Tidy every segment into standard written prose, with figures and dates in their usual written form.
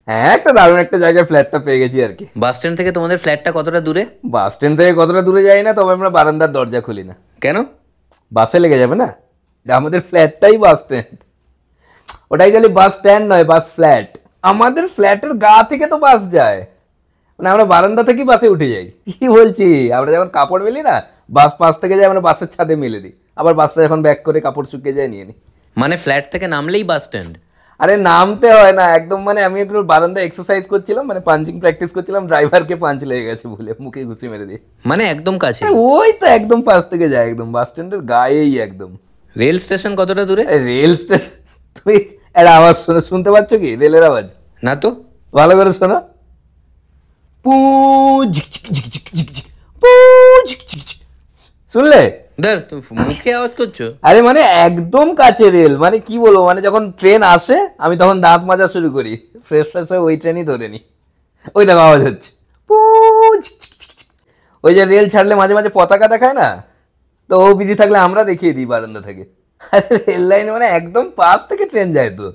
হ্যাঁ, একটা দারুণ একটা জায়গায় ফ্ল্যাটটা পেয়ে গেছি আর কি। বাস স্ট্যান্ড থেকে তোমাদের ফ্ল্যাটটা কতটা দূরে? বাস স্ট্যান্ড থেকে কতটা দূরে যাই না, তবে আমরা বারান্দার দরজা খুলি না। কেন? বাসে লেগে যাবে না, আমাদের ফ্ল্যাটটাই বাস স্ট্যান্ড। ওটাই খালি বাস স্ট্যান্ড নয়, বাস ফ্ল্যাট। আমাদের ফ্ল্যাটের গা থেকে তো বাস যায়, মানে আমরা বারান্দা থেকেই বাসে উঠে যাই। কি বলছি, আমরা যখন কাপড় মেলি না, বাস পাশ থেকে যাই, আমরা বাসের ছাদে মেলে দিই, আবার বাসটা যখন ব্যাক করে কাপড় শুকিয়ে যায় নিয়ে নিই। মানে ফ্ল্যাট থেকে নামলেই বাস স্ট্যান্ড? আরে নামতে হয় না একদম, মানে আমি একটু বারান্দায় এক্সারসাইজ করছিলাম, মানে পাঞ্চিং প্র্যাকটিস করছিলাম, ড্রাইভারকে পাঞ্চ লেগে গেছে বলে মুখে ঘুষি মেরে দিয়ে। মানে একদম কাছে? ওই তো একদম পাশ থেকে যায়, একদম বাস স্ট্যান্ডের গায়েই একদম। রেল স্টেশন কতটা দূরে? রেল স্টেশন, তুমি একটা আওয়াজ শুনতে পাচ্ছ কি, রেলের আওয়াজ? না তো। ভালো করে শোনো। পু ঝিক ঝিক ঝিক ঝিক ঝিক ঝিক, পু ঝিক ঝিক ঝিক। শুনলে? ধর তুমি মুখে আওয়াজ করছো। আরে মানে একদম কাছে রেল, মানে কি বলবো, মানে যখন ট্রেন আসে আমি তখন দাঁত মাজা শুরু করি, ফ্রেশ ফ্রেশ হয়ে ওই ট্রেনই ধরে নি। ওই দেখো আওয়াজ হচ্ছে, পু ঝিক ঝিক ঝিক ঝিক। ওই যে রেল ছাড়লে মাঝে মাঝে পতাকা দেখায় না, তো ও বিজি থাকলে আমরা দেখিয়ে দিই বারান্দা থেকে। আরে রেল লাইন মানে একদম পাশ থেকে ট্রেন যায় তো,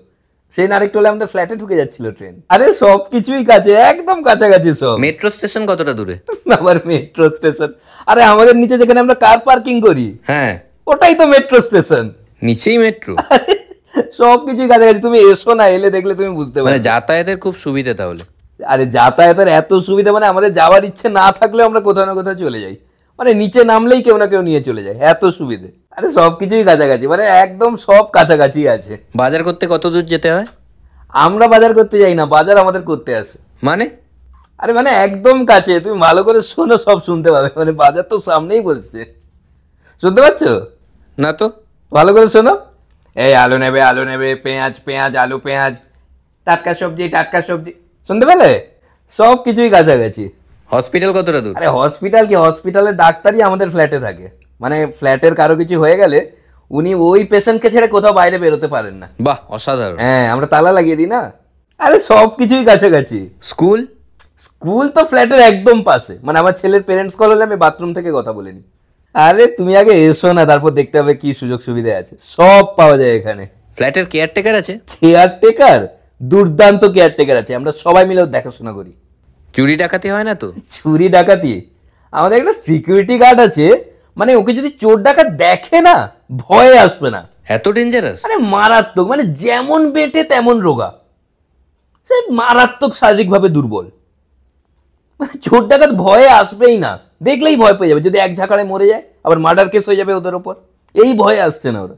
সেই না আরেকটু হলে আমাদের ফ্ল্যাটে ঢুকে যাচ্ছিল ট্রেন। আরে সব কিছুই কাছে, একদম কাছাকাছি সব। মেট্রো স্টেশন কতটা দূরে? আবার মেট্রো স্টেশন? আরে আমাদের নিচে যেখানে আমরা কার পার্কিং করি, হ্যাঁ ওটাই তো মেট্রো স্টেশন। নিচেই মেট্রো? সব কিছুই কাছাকাছি, তুমি এসো না, এলে দেখলে তুমি বুঝতে মানে পারবে। যাতায়াতের খুব সুবিধা তাহলে? আরে যাতায়াতের এত সুবিধা, মানে আমাদের যাওয়ার ইচ্ছে না থাকলেও আমরা কোথাও না কোথাও চলে যাই, মানে নিচে নামলেই কেউ না কেউ নিয়ে চলে যায়, এত সুবিধে। আরে সব কিছুই কাছাকাছি, মানে একদম সব কাছাকাছি আছে। বাজার করতে কত দূর যেতে হয়? আমরা বাজার করতে যাই না, বাজার আমাদের করতে আসে। মানে? আরে মানে একদম কাছে, তুমি ভালো করে শোনো, সব শুনতে পাবে, মানে বাজার তো সামনেই বসছে, শুনতে পাচ্ছ? না তো। ভালো করে শোনো। এই আলু নেবে, আলু নেবে, পেঁয়াজ পেঁয়াজ, আলু পেঁয়াজ, টাটকা সবজি টাটকা সবজি, শুনতে পেলে? সব কিছুই কাছাকাছি। হসপিটাল কতটা দূর? আরে হসপিটাল কি, হসপিটালের ডাক্তারই আমাদের ফ্ল্যাটে থাকে, মানে ফ্ল্যাটের কারো কিছু হয়ে গেলে উনি ওই পেশেন্টকে ছেড়ে কোথাও বাইরে বেরোতে পারেন না। বাহ অসাধারণ। হ্যাঁ, আমরা তালা লাগিয়ে দিই না। আরে সব কিছুই কাছাকাছি। স্কুল? স্কুল তো ফ্ল্যাটের একদম পাশে, মানে আমার ছেলের পেরেন্টস কল হলে আমি বাথরুম থেকে কথা বলে নিই। আরে তুমি আগে এসো না, তারপর দেখতে হবে কি সুযোগ সুবিধা আছে, সব পাওয়া যায় এখানে। ফ্ল্যাটের কেয়ারটেকার আছে? কেয়ারটেকার? দুর্দান্ত কেয়ারটেকার আছে, আমরা সবাই মিলে দেখাশোনা করি। চুরি ডাকাতি হয় না তো? চুরি ডাকাতি? আমাদের একটা সিকিউরিটি গার্ড আছে, মানে ওকে যদি চোর ডাকাত দেখে না, ভয়ে আসবে না। এত ডেঞ্জারাস? আরে মারাত্মক, মানে যেমন বেটে তেমন রোগা, সে মারাত্মক শারীরিকভাবে দুর্বল, মানে চোর ডাকাত ভয়ে আসবেই না, দেখলেই ভয় পেয়ে যাবে, যদি এক ঝাঁকারে মরে যায় আবার মার্ডার কেস হয়ে যাবে ওদের ওপর, এই ভয়ে আসছে না ওরা।